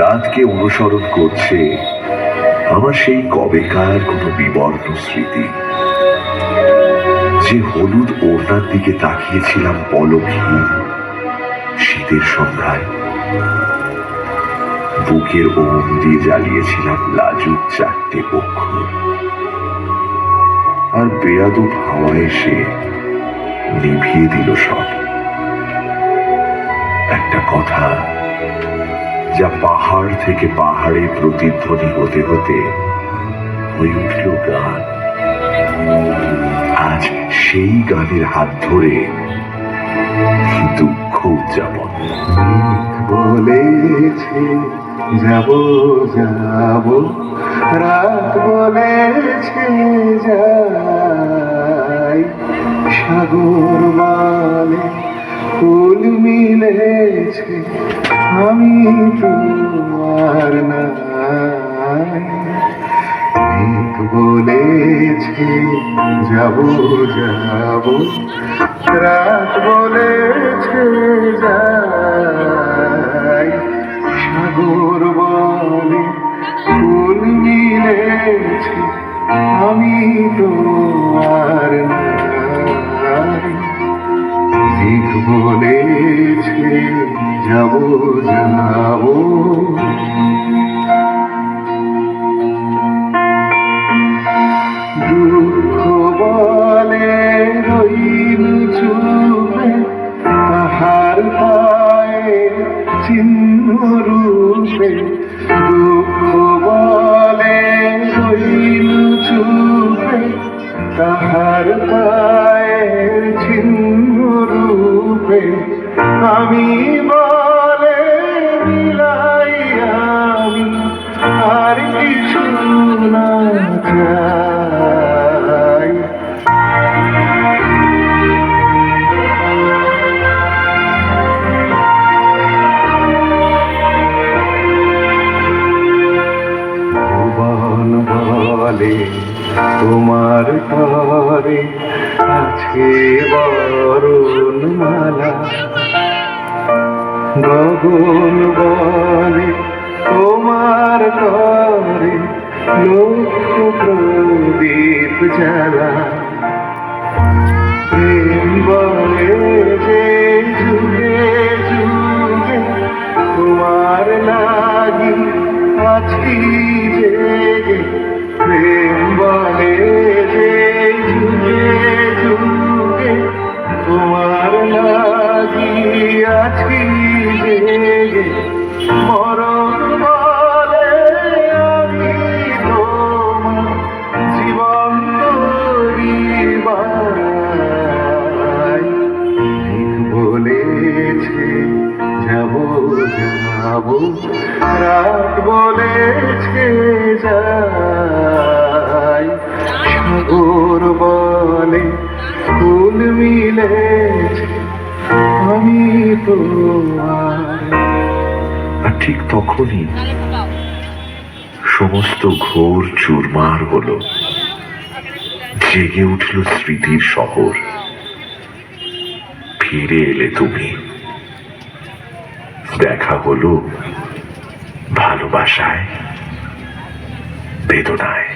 রাতকে অনুসরণ করছে আমার সেই কবেকার কোনো বিবর্ণ স্মৃতি, যে হলুদ ওড়নার দিকে তাকিয়েছিলাম পলকহীন শীতের সন্ধ্যায়, বুকের ওম দিয়ে জ্বালিয়েছিলাম লাজুক চারটে পক্ষ, আর বেয়াদব হাওয়া এসে নিভিয়ে দিল সব। একটা কথা যা পাহাড় থেকে পাহাড়ে প্রতিধ্বনি হতে হতে হয়ে উঠল গান। আজ সেই গানের হাত ধরে দুঃখ উদযাপন। বলেছে যাব যাব, রাত বলেছে যাই, সাগর মানে ফুল মিলেছে, আমি তো আর নাই। বলেছে যাব যাব, রাত বলেছে যাই, সাগর বলে ফুল মিলেছে, আমি তো আর নাই। বলেছে যাব যাব, দুঃখ বলে রইল চুপে, তাহার পায়ে চিহ্ন রূপে। দুঃখ বলে রইল চুপে, তাহার পায়ে চিহ্ন রূপে। আমি বলে মিলাই আমি আর কিছু না চাই। ভুবন বলে তোমার ঘরে আছে বরণ মালা, গগন বলে তোমার ঘরে লক্ষ প্রদীপ জ্বালা। প্রেম বলে যে যুগে যুগে তোমার লাগি আছি জেগে। প্রেম বলে যে যুগে যুগে তোমার লাগি আছি জেগে। মরণ বলে আমি তোমার জীবন তরিবাই। বলেছে যাব যাব, রাত বলেছে যাই, সাগর বলে ফুল মিলেছে, আমি তো আর। ঠিক তখনই সমস্ত ঘোর চুরমার হলো, জেগে উঠল স্মৃতির শহর। ফিরে এলে তুমি, দেখা হলো ভালোবাসায় বেদনায়।